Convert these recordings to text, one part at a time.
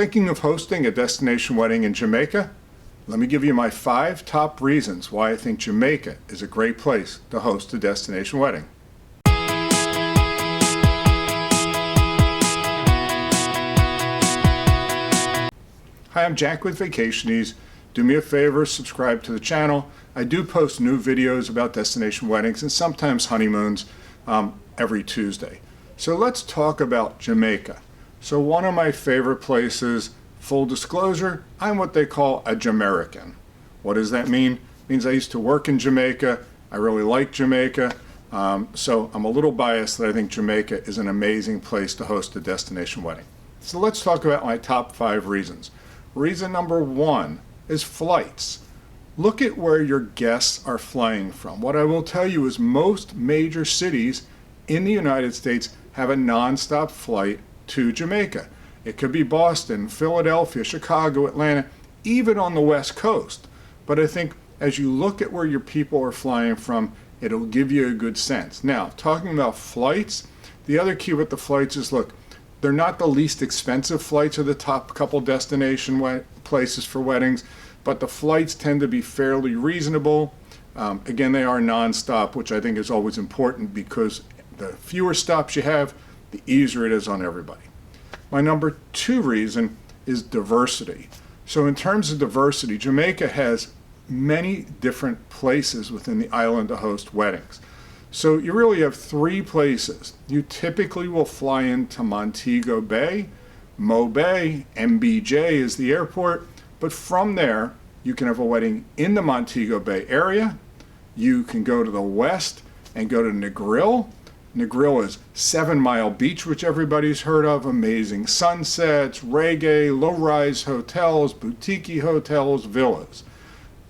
Thinking of hosting a destination wedding in Jamaica? Let me give you my 5 top reasons why I think Jamaica is a great place to host a destination wedding. Hi, I'm Jack with Vacationese. Do me a favor, subscribe to the channel. I do post new videos about destination weddings and sometimes honeymoons every Tuesday. So let's talk about Jamaica. So one of my favorite places, full disclosure, I'm what they call a Jamaican. What does that mean? It means I used to work in Jamaica. I really like Jamaica. So I'm a little biased that I think Jamaica is an amazing place to host a destination wedding. So let's talk about my top 5 reasons. Reason number 1 is flights. Look at where your guests are flying from. What I will tell you is most major cities in the United States have a non-stop flight to Jamaica. It could be Boston, Philadelphia, Chicago, Atlanta, even on the West Coast. But I think as you look at where your people are flying from, it'll give you a good sense. Now, talking about flights, the other key with the flights is, look, they're not the least expensive flights or the top couple destination places for weddings, but the flights tend to be fairly reasonable. Again, they are non-stop, which I think is always important because the fewer stops you have, the easier it is on everybody. My number 2 reason is diversity. So in terms of diversity, Jamaica has many different places within the island to host weddings. So you really have 3 places. You typically will fly into Montego Bay, Mo Bay, MBJ is the airport, but from there you can have a wedding in the Montego Bay area. You can go to the west and go to Negril. Negril is 7 Mile Beach, which everybody's heard of. Amazing sunsets, reggae, low-rise hotels, boutique hotels, villas.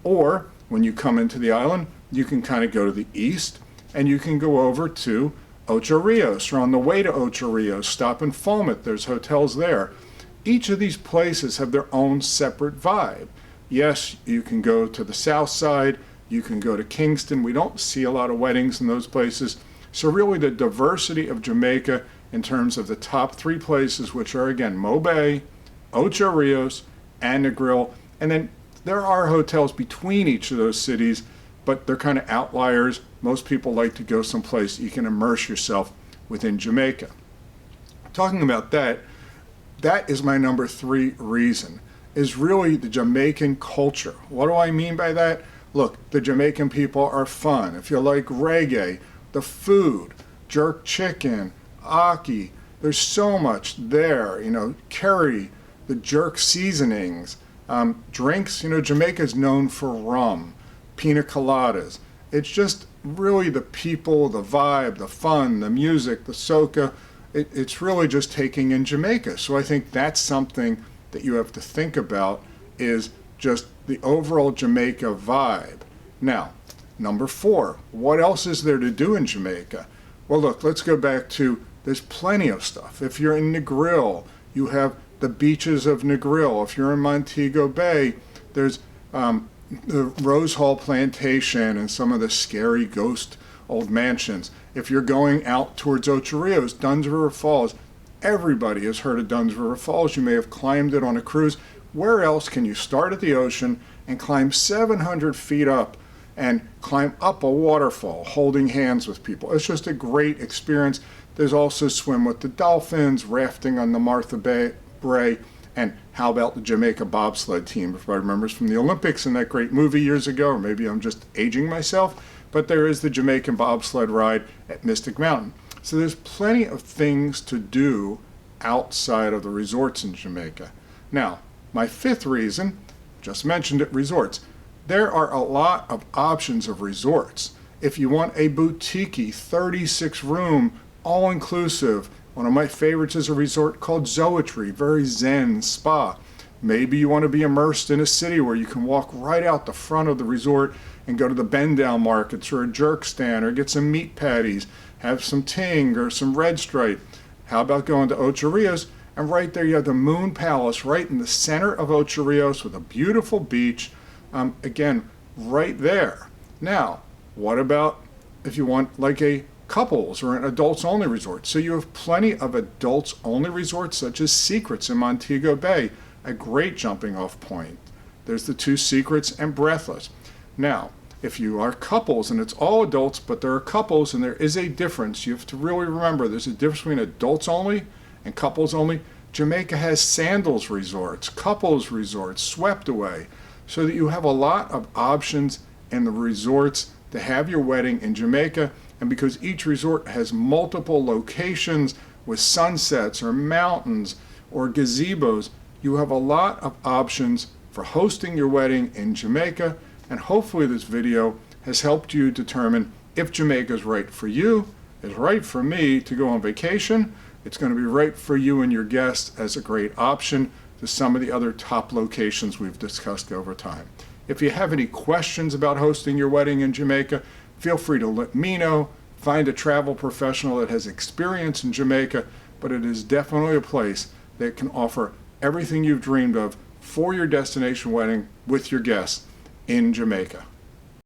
Or when you come into the island, you can kind of go to the east and you can go over to Ocho Rios, or on the way to Ocho Rios, stop in Fulmouth. There's hotels there. Each of these places have their own separate vibe. Yes, you can go to the south side, you can go to Kingston. We don't see a lot of weddings in those places. So really the diversity of Jamaica in terms of the top 3 places, which are again Mo Bay, Ocho Rios, and Negril. And then there are hotels between each of those cities, but they're kind of outliers. Most people like to go someplace you can immerse yourself within Jamaica. Talking about that, that is my number 3 reason, is really the Jamaican culture. What do I mean by that? Look, the Jamaican people are fun. If you like reggae, the food, jerk chicken, ackee, there's so much there, curry, the jerk seasonings, drinks, Jamaica is known for rum, pina coladas. It's just really the people, the vibe, the fun, the music, the soca. It's really just taking in Jamaica. So I think that's something that you have to think about, is just the overall Jamaica vibe. Now, number 4, what else is there to do in Jamaica? Well, look, let's go back to, there's plenty of stuff. If you're in Negril, you have the beaches of Negril. If you're in Montego Bay, there's the Rose Hall Plantation and some of the scary ghost old mansions. If you're going out towards Ocho Rios, Dunn's River Falls, everybody has heard of Dunn's River Falls. You may have climbed it on a cruise. Where else can you start at the ocean and climb 700 feet up and climb up a waterfall holding hands with people? It's just a great experience. There's also swim with the dolphins, rafting on the Martha Brae, and how about the Jamaica bobsled team? If I remembers from the Olympics in that great movie years ago, or maybe I'm just aging myself, but there is the Jamaican bobsled ride at Mystic Mountain. So there's plenty of things to do outside of the resorts in Jamaica. Now, my 5th reason, just mentioned it, resorts. There are a lot of options of resorts. If you want a boutique 36-room, all-inclusive, one of my favorites is a resort called Zoetry, very zen spa. Maybe you want to be immersed in a city where you can walk right out the front of the resort and go to the bend down markets or a jerk stand or get some meat patties, have some ting or some red stripe. How about going to Ocho Rios? And right there you have the Moon Palace right in the center of Ocho Rios with a beautiful beach. Again, right there. Now, what about if you want like a couples or an adults-only resort. So you have plenty of adults-only resorts such as Secrets in Montego Bay, a great jumping off point. There's the two Secrets and Breathless. Now, if you are couples and it's all adults, but there are couples and there is a difference, you have to really remember there's a difference between adults only and couples only. Jamaica has sandals resorts, couples resorts, swept away, so that you have a lot of options in the resorts to have your wedding in Jamaica. And because each resort has multiple locations with sunsets or mountains or gazebos, you have a lot of options for hosting your wedding in Jamaica. And hopefully this video has helped you determine if Jamaica is right for you, is right for me to go on vacation. It's going to be right for you and your guests as a great option to some of the other top locations we've discussed over time. If you have any questions about hosting your wedding in Jamaica, feel free to let me know. Find a travel professional that has experience in Jamaica, but it is definitely a place that can offer everything you've dreamed of for your destination wedding with your guests in Jamaica.